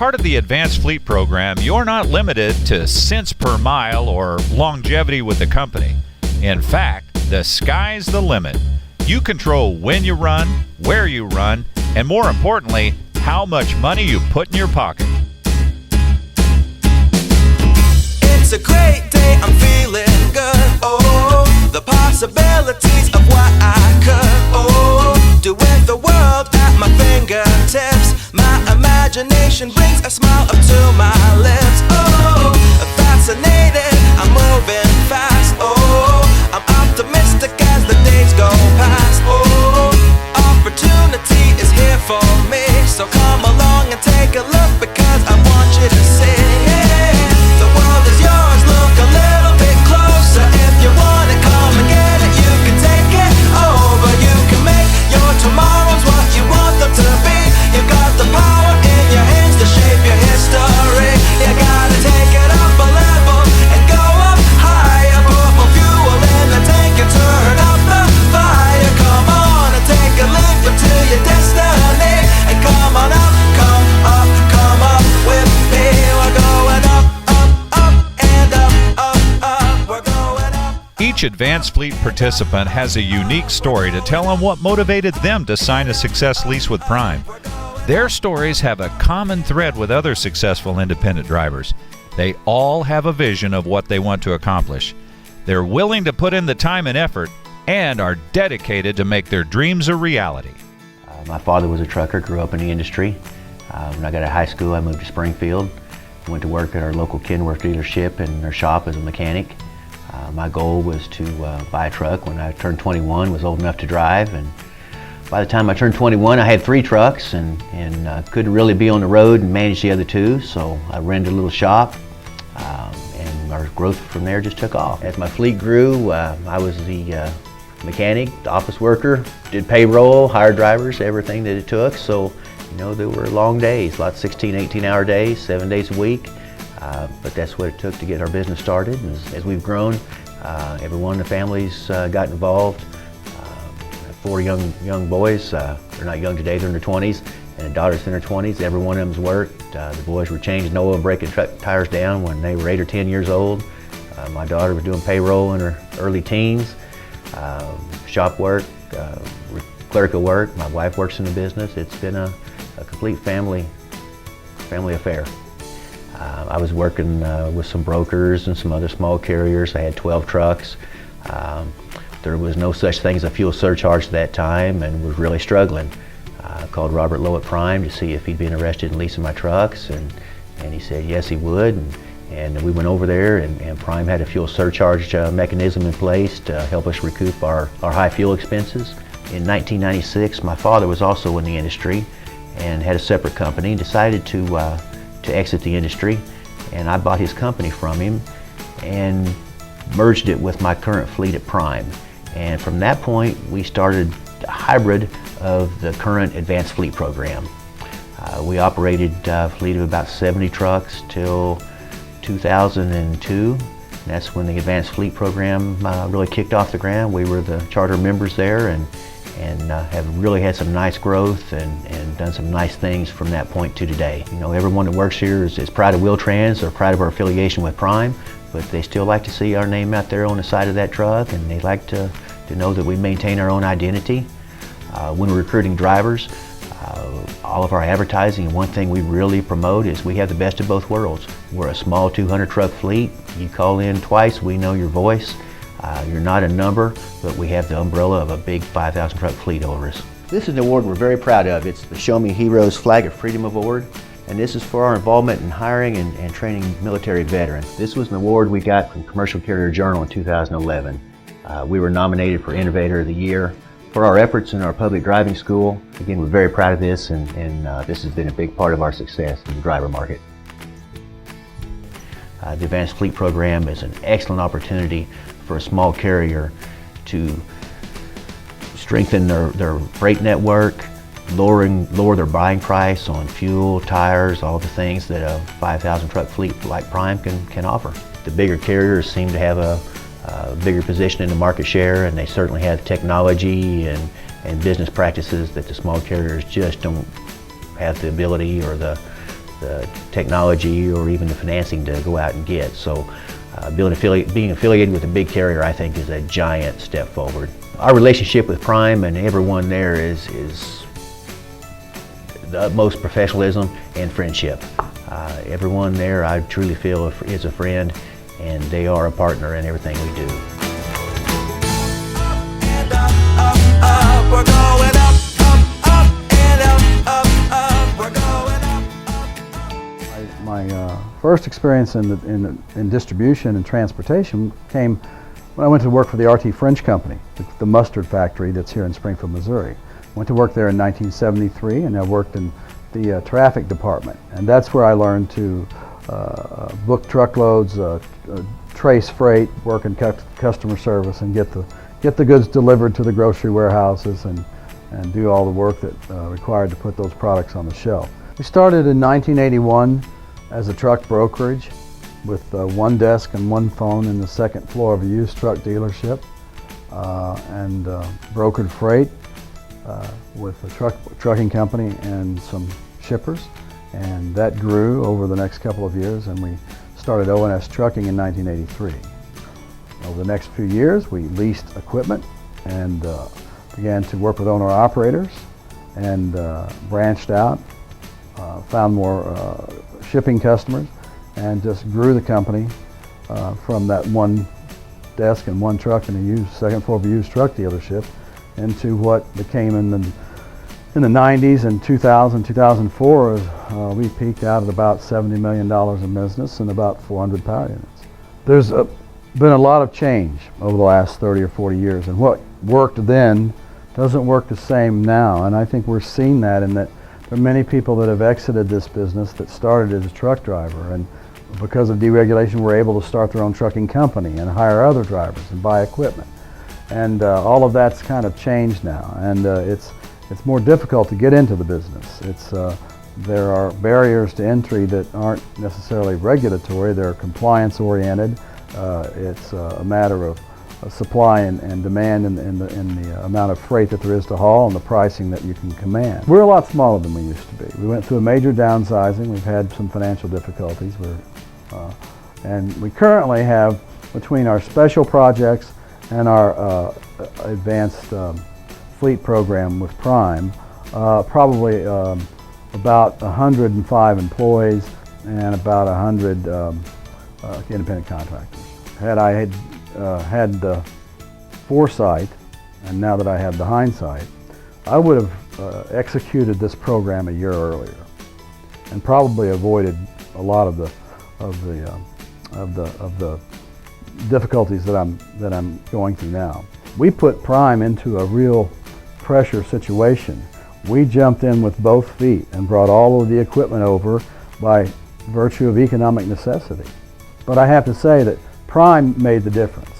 part of the Advanced Fleet program, you're not limited to cents per mile or longevity with the company. In fact, the sky's the limit. You control when you run, where you run, and more importantly, how much money you put in your pocket. It's a great day, I'm feeling good. Oh, the possibilities of what I could, do with the world at my fingertips. My imagination brings a smile up to my lips. Oh, fascinated, I'm moving fast. Oh, I'm optimistic as the days go past. Oh, opportunity is here for me, so come along and take a look because I want you to see. The world is yours, look a little bit closer. If you want it, come and get it. You can take it over, you can make your tomorrows what you want them to be. You got the power in your hands to shape your history. You gotta take it up a level and go up higher. Put more fuel in the tank and turn up the fire. Come on and take a leap into your destiny. And come on up, come up with me. We're going up, up, and up, we're going up. Each Advanced Fleet participant has a unique story to tell on what motivated them to sign a success lease with Prime. Their stories have a common thread with other successful independent drivers. They all have a vision of what they want to accomplish. They're willing to put in the time and effort and are dedicated to make their dreams a reality. My father was a trucker, grew up in the industry. When I got out of high school, I moved to Springfield. Went to work at our local Kenworth dealership and their shop as a mechanic. My goal was to buy a truck when I turned 21, was old enough to drive. And by the time I turned 21, I had 3 trucks and couldn't really be on the road and manage the other 2, so I rented a little shop, and our growth from there just took off. As my fleet grew, I was the mechanic, the office worker, did payroll, hired drivers, everything that it took. So, you know, there were long days, lots of 16, 18-hour days, 7 days a week. But that's what it took to get our business started. As we've grown, everyone in the family's got involved. 4 young boys. They're not young today, they're in their 20s, and a daughter's in her 20s. Every one of them's worked. The boys were changing oil and breaking truck tires down when they were 8 or 10 years old. My daughter was doing payroll in her early teens. Shop work, clerical work. My wife works in the business. It's been a complete family affair. I was working with some brokers and some other small carriers. I had 12 trucks. There was no such thing as a fuel surcharge at that time and was really struggling. I called Robert Lowe at Prime to see if he'd be interested in leasing my trucks, and he said yes he would. And we went over there, and Prime had a fuel surcharge mechanism in place to help us recoup our high fuel expenses. In 1996, my father was also in the industry and had a separate company, decided to exit the industry, and I bought his company from him and merged it with my current fleet at Prime. And from that point, we started a hybrid of the current Advanced Fleet program. We operated a fleet of about 70 trucks till 2002. That's when the Advanced Fleet program really kicked off the ground. We were the charter members there and have really had some nice growth and done some nice things from that point to today. You know, everyone that works here is proud of Wheel-Trans, or proud of our affiliation with Prime, but they still like to see our name out there on the side of that truck, and they like to know that we maintain our own identity. When we're recruiting drivers, all of our advertising, and one thing we really promote is we have the best of both worlds. We're a small 200 truck fleet. You call in twice, we know your voice. You're not a number, but we have the umbrella of a big 5,000 truck fleet over us. This is an award we're very proud of. It's the Show Me Heroes Flag of Freedom Award, and this is for our involvement in hiring and training military veterans. This was an award we got from Commercial Carrier Journal in 2011. We were nominated for Innovator of the Year for our efforts in our public driving school. Again, we're very proud of this, and this has been a big part of our success in the driver market. The Advanced Fleet program is an excellent opportunity for a small carrier to strengthen their freight network, lower their buying price on fuel, tires, all the things that a 5,000 truck fleet like Prime can offer. The bigger carriers seem to have a bigger position in the market share, and they certainly have technology and business practices that the small carriers just don't have the ability or the the technology or even the financing to go out and get. So being affiliated with a big carrier, I think, is a giant step forward. Our relationship with Prime and everyone there is the utmost professionalism and friendship. Everyone there, I truly feel, is a friend, and they are a partner in everything we do. And up, we're going up, and up, we're going up. My first experience in distribution and transportation came when I went to work for the RT French Company, the mustard factory that's here in Springfield, Missouri. Went to work there in 1973, and I worked in the traffic department, and that's where I learned to book truckloads, trace freight, work in customer service, and get the goods delivered to the grocery warehouses, and do all the work that required to put those products on the shelf. We started in 1981 as a truck brokerage with one desk and one phone in the second floor of a used truck dealership, and brokered freight with a trucking company and some shippers, and that grew over the next couple of years, and we started O&S Trucking in 1983. Over the next few years, we leased equipment and began to work with owner-operators, and branched out, found more shipping customers, and just grew the company from that one desk and one truck in a second floor of a used truck dealership into what became in the 90s and 2000, 2004, we peaked out at about $70 million in business and about 400 power units. There's been a lot of change over the last 30 or 40 years, and what worked then doesn't work the same now, and I think we're seeing that in that there are many people that have exited this business that started as a truck driver, and because of deregulation were able to start their own trucking company and hire other drivers and buy equipment. And all of that's kind of changed now, and it's more difficult to get into the business. There are barriers to entry that aren't necessarily regulatory, they're compliance oriented. It's a matter of supply and demand in the amount of freight that there is to haul and the pricing that you can command. We're a lot smaller than we used to be. We went through a major downsizing. We've had some financial difficulties. And we currently have, between our special projects and our advanced fleet program with Prime, probably about 105 employees and about 100 independent contractors. Had I had the foresight, and now that I have the hindsight, I would have executed this program a year earlier, and probably avoided a lot of the difficulties that I'm going through now. We put Prime into a real pressure situation. We jumped in with both feet and brought all of the equipment over by virtue of economic necessity. But I have to say that Prime made the difference.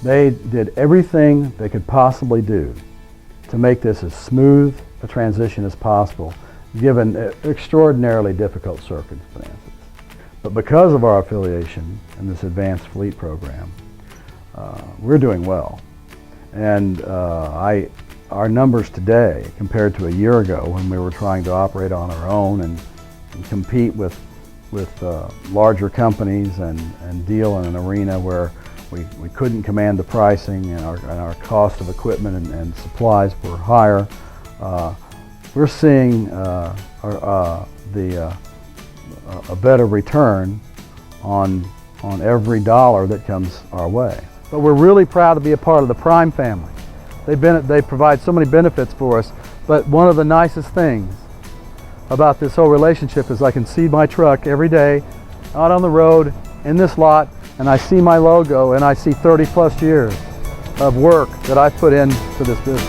They did everything they could possibly do to make this as smooth a transition as possible, given extraordinarily difficult circumstances. But because of our affiliation in this advanced fleet program, we're doing well. And our numbers today, compared to a year ago when we were trying to operate on our own and compete with larger companies and deal in an arena where we couldn't command the pricing, and our cost of equipment and supplies were higher, we're seeing a better return on every dollar that comes our way. But we're really proud to be a part of the Prime family. They provide so many benefits for us, but one of the nicest things about this whole relationship is I can see my truck every day out on the road in this lot, and I see my logo, and I see 30 plus years of work that I put into this business.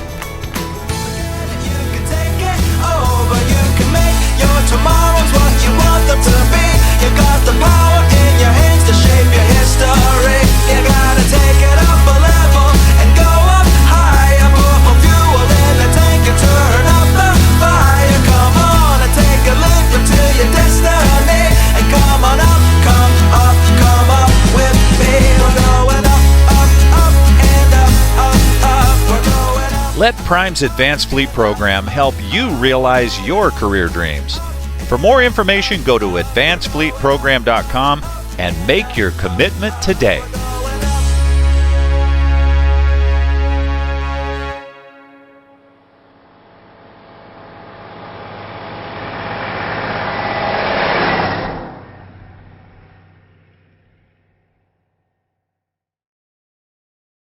You can take it over, you can make your tomorrows what you want them to be. You got the power in your hands to shape your history. You gotta take it up a level and go up higher. Put more fuel in the tank and turn up the fire. Come on and take a look into your destiny. And come on up, come up, come up with me. We're going up, and up. We're going up. Let Prime's Advanced Fleet Program help you realize your career dreams. For more information, go to advancedfleetprogram.com and make your commitment today.